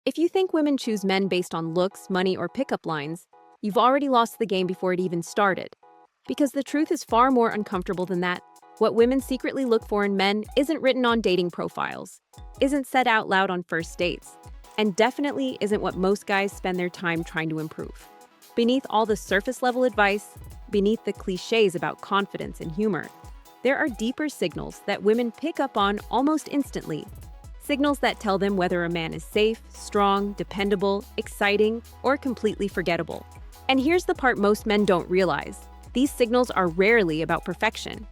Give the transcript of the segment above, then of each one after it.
If you think women choose men based on looks, money, or pickup lines, you've already lost the game before it even started. Because the truth is far more uncomfortable than that. What women secretly look for in men isn't written on dating profiles, isn't said out loud on first dates, and definitely isn't what most guys spend their time trying to improve. Beneath all the surface-level advice, beneath the cliches about confidence and humor, there are deeper signals that women pick up on almost instantly. Signals that tell them whether a man is safe, strong, dependable, exciting, or completely forgettable. And here's the part most men don't realize. These signals are rarely about perfection.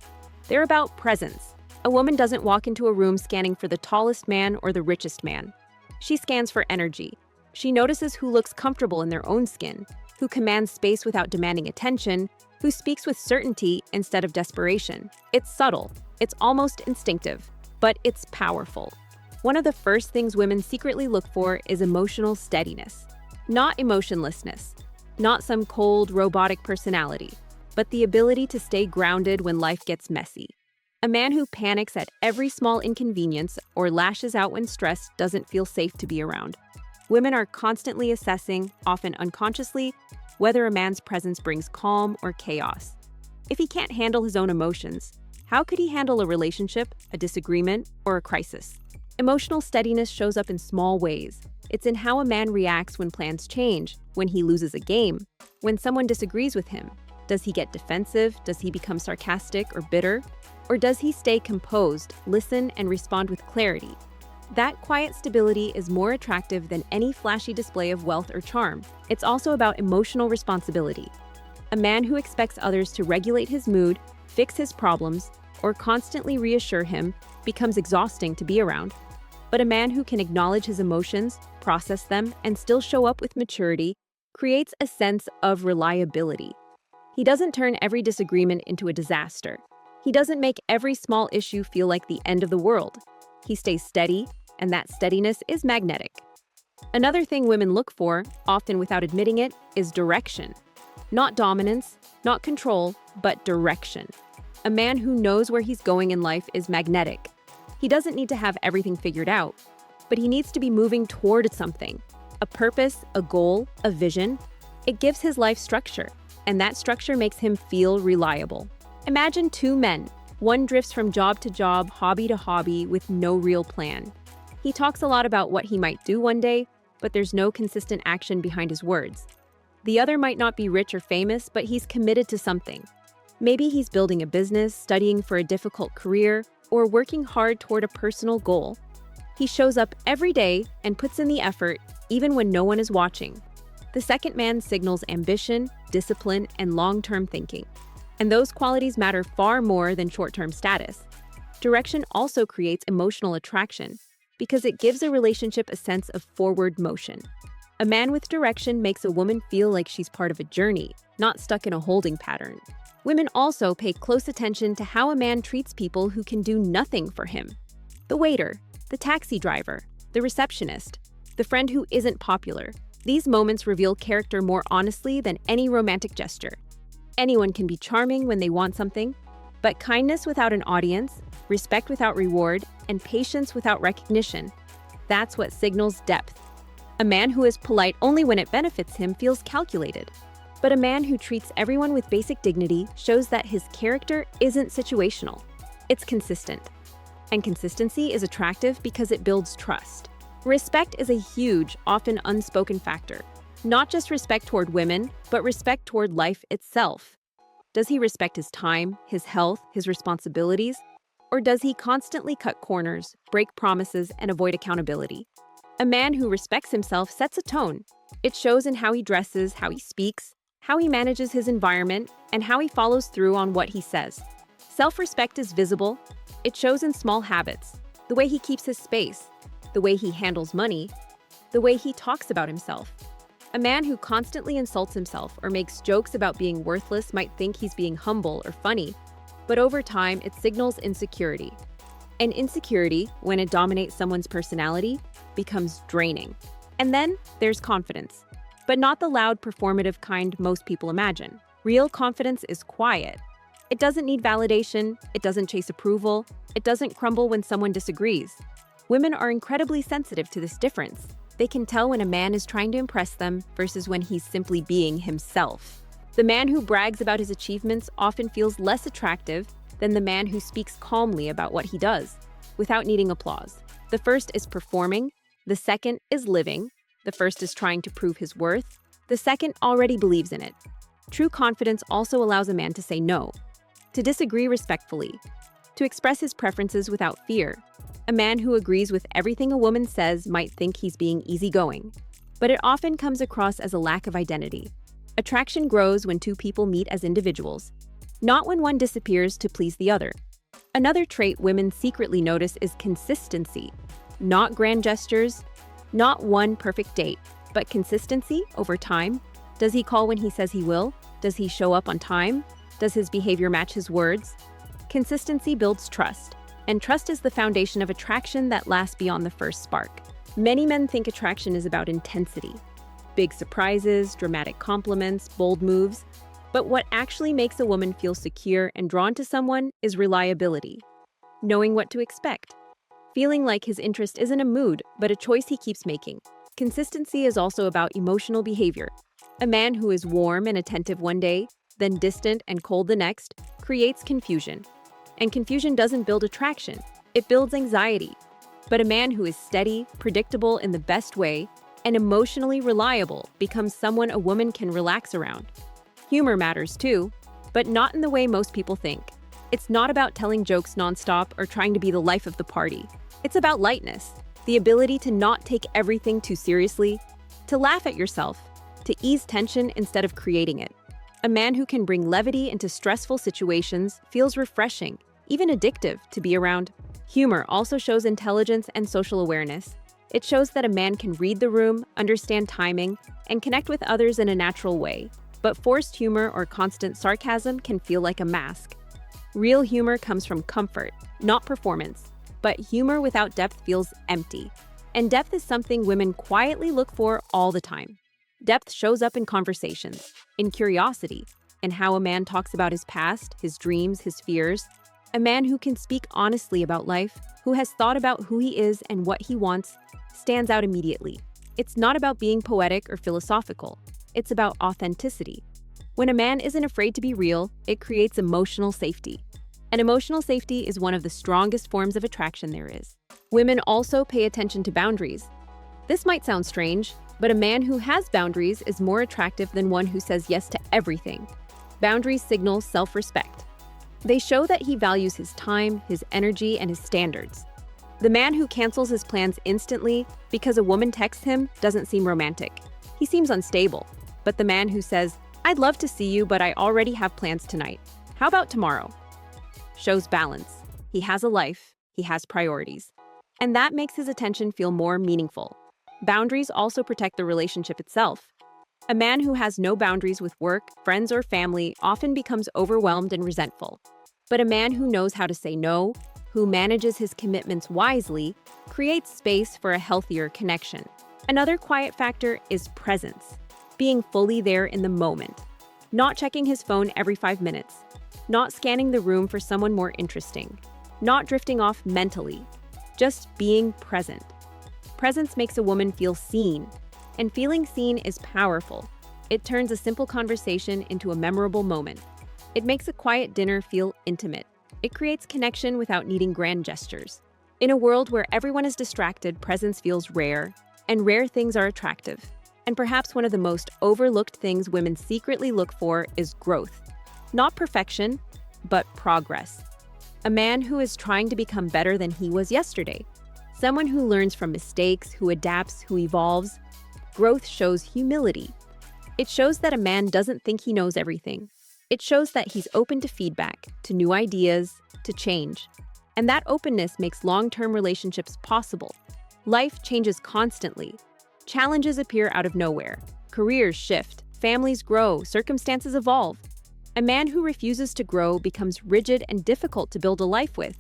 They're about presence. A woman doesn't walk into a room scanning for the tallest man or the richest man. She scans for energy. She notices who looks comfortable in their own skin, who commands space without demanding attention, who speaks with certainty instead of desperation. It's subtle, it's almost instinctive, but it's powerful. One of the first things women secretly look for is emotional steadiness. Not emotionlessness, not some cold, robotic personality, but the ability to stay grounded when life gets messy. A man who panics at every small inconvenience or lashes out when stressed doesn't feel safe to be around. Women are constantly assessing, often unconsciously, whether a man's presence brings calm or chaos. If he can't handle his own emotions, how could he handle a relationship, a disagreement, or a crisis? Emotional steadiness shows up in small ways. It's in how a man reacts when plans change, when he loses a game, when someone disagrees with him. Does he get defensive? Does he become sarcastic or bitter? Or does he stay composed, listen, and respond with clarity? That quiet stability is more attractive than any flashy display of wealth or charm. It's also about emotional responsibility. A man who expects others to regulate his mood, fix his problems, or constantly reassure him becomes exhausting to be around. But a man who can acknowledge his emotions, process them, and still show up with maturity creates a sense of reliability. He doesn't turn every disagreement into a disaster. He doesn't make every small issue feel like the end of the world. He stays steady, and that steadiness is magnetic. Another thing women look for, often without admitting it, is direction. Not dominance, not control, but direction. A man who knows where he's going in life is magnetic. He doesn't need to have everything figured out, but he needs to be moving toward something. A purpose, a goal, a vision. It gives his life structure, and that structure makes him feel reliable. Imagine two men. One drifts from job to job, hobby to hobby, with no real plan. He talks a lot about what he might do one day, but there's no consistent action behind his words. The other might not be rich or famous, but he's committed to something. Maybe he's building a business, studying for a difficult career, or working hard toward a personal goal. He shows up every day and puts in the effort, even when no one is watching. The second man signals ambition, discipline, and long-term thinking. And those qualities matter far more than short-term status. Direction also creates emotional attraction because it gives a relationship a sense of forward motion. A man with direction makes a woman feel like she's part of a journey, not stuck in a holding pattern. Women also pay close attention to how a man treats people who can do nothing for him. The waiter, the taxi driver, the receptionist, the friend who isn't popular. These moments reveal character more honestly than any romantic gesture. Anyone can be charming when they want something, but kindness without an audience, respect without reward, and patience without recognition, that's what signals depth. A man who is polite only when it benefits him feels calculated. But a man who treats everyone with basic dignity shows that his character isn't situational. It's consistent. And consistency is attractive because it builds trust. Respect is a huge, often unspoken factor. Not just respect toward women, but respect toward life itself. Does he respect his time, his health, his responsibilities? Or does he constantly cut corners, break promises, and avoid accountability? A man who respects himself sets a tone. It shows in how he dresses, how he speaks, how he manages his environment, and how he follows through on what he says. Self-respect is visible. It shows in small habits, the way he keeps his space, the way he handles money, the way he talks about himself. A man who constantly insults himself or makes jokes about being worthless might think he's being humble or funny, but over time, it signals insecurity. And insecurity, when it dominates someone's personality, becomes draining. And then there's confidence. But not the loud, performative kind most people imagine. Real confidence is quiet. It doesn't need validation, it doesn't chase approval, it doesn't crumble when someone disagrees. Women are incredibly sensitive to this difference. They can tell when a man is trying to impress them versus when he's simply being himself. The man who brags about his achievements often feels less attractive than the man who speaks calmly about what he does, without needing applause. The first is performing, the second is living. The first is trying to prove his worth, the second already believes in it. True confidence also allows a man to say no, to disagree respectfully, to express his preferences without fear. A man who agrees with everything a woman says might think he's being easygoing, but it often comes across as a lack of identity. Attraction grows when two people meet as individuals, not when one disappears to please the other. Another trait women secretly notice is consistency. Not grand gestures, not one perfect date, but consistency over time. Does he call when he says he will? Does he show up on time? Does his behavior match his words? Consistency builds trust, and trust is the foundation of attraction that lasts beyond the first spark. Many men think attraction is about intensity. Big surprises, dramatic compliments, bold moves. But what actually makes a woman feel secure and drawn to someone is reliability. Knowing what to expect. Feeling like his interest isn't a mood, but a choice he keeps making. Consistency is also about emotional behavior. A man who is warm and attentive one day, then distant and cold the next, creates confusion. And confusion doesn't build attraction, it builds anxiety. But a man who is steady, predictable in the best way, and emotionally reliable becomes someone a woman can relax around. Humor matters too, but not in the way most people think. It's not about telling jokes nonstop or trying to be the life of the party. It's about lightness, the ability to not take everything too seriously, to laugh at yourself, to ease tension instead of creating it. A man who can bring levity into stressful situations feels refreshing, even addictive, to be around. Humor also shows intelligence and social awareness. It shows that a man can read the room, understand timing, and connect with others in a natural way. But forced humor or constant sarcasm can feel like a mask. Real humor comes from comfort, not performance. But humor without depth feels empty. And depth is something women quietly look for all the time. Depth shows up in conversations, in curiosity, in how a man talks about his past, his dreams, his fears. A man who can speak honestly about life, who has thought about who he is and what he wants, stands out immediately. It's not about being poetic or philosophical. It's about authenticity. When a man isn't afraid to be real, it creates emotional safety. And emotional safety is one of the strongest forms of attraction there is. Women also pay attention to boundaries. This might sound strange, but a man who has boundaries is more attractive than one who says yes to everything. Boundaries signal self-respect. They show that he values his time, his energy, and his standards. The man who cancels his plans instantly because a woman texts him doesn't seem romantic. He seems unstable. But the man who says, "I'd love to see you, but I already have plans tonight. How about tomorrow?" shows balance. He has a life, he has priorities. And that makes his attention feel more meaningful. Boundaries also protect the relationship itself. A man who has no boundaries with work, friends, or family often becomes overwhelmed and resentful. But a man who knows how to say no, who manages his commitments wisely, creates space for a healthier connection. Another quiet factor is presence. Being fully there in the moment. Not checking his phone every 5 minutes. Not scanning the room for someone more interesting. Not drifting off mentally. Just being present. Presence makes a woman feel seen. And feeling seen is powerful. It turns a simple conversation into a memorable moment. It makes a quiet dinner feel intimate. It creates connection without needing grand gestures. In a world where everyone is distracted, presence feels rare, and rare things are attractive. And perhaps one of the most overlooked things women secretly look for is growth. Not perfection, but progress. A man who is trying to become better than he was yesterday. Someone who learns from mistakes, who adapts, who evolves. Growth shows humility. It shows that a man doesn't think he knows everything. It shows that he's open to feedback, to new ideas, to change. And that openness makes long-term relationships possible. Life changes constantly. Challenges appear out of nowhere. Careers shift, families grow, circumstances evolve. A man who refuses to grow becomes rigid and difficult to build a life with.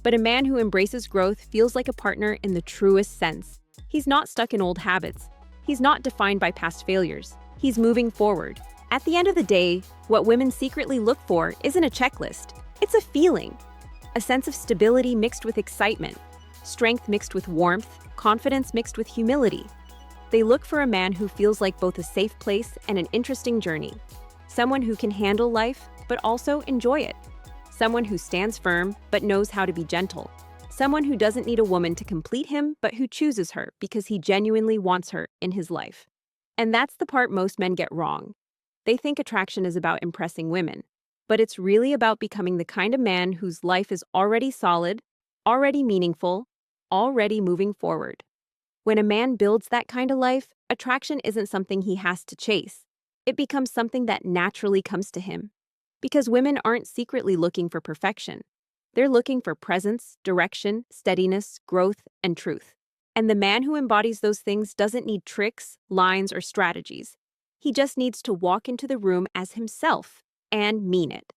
But a man who embraces growth feels like a partner in the truest sense. He's not stuck in old habits. He's not defined by past failures. He's moving forward. At the end of the day, what women secretly look for isn't a checklist. It's a feeling. A sense of stability mixed with excitement. Strength mixed with warmth. Confidence mixed with humility. They look for a man who feels like both a safe place and an interesting journey. Someone who can handle life, but also enjoy it. Someone who stands firm, but knows how to be gentle. Someone who doesn't need a woman to complete him, but who chooses her because he genuinely wants her in his life. And that's the part most men get wrong. They think attraction is about impressing women, but it's really about becoming the kind of man whose life is already solid, already meaningful, already moving forward. When a man builds that kind of life, attraction isn't something he has to chase. It becomes something that naturally comes to him. Because women aren't secretly looking for perfection. They're looking for presence, direction, steadiness, growth, and truth. And the man who embodies those things doesn't need tricks, lines, or strategies. He just needs to walk into the room as himself and mean it.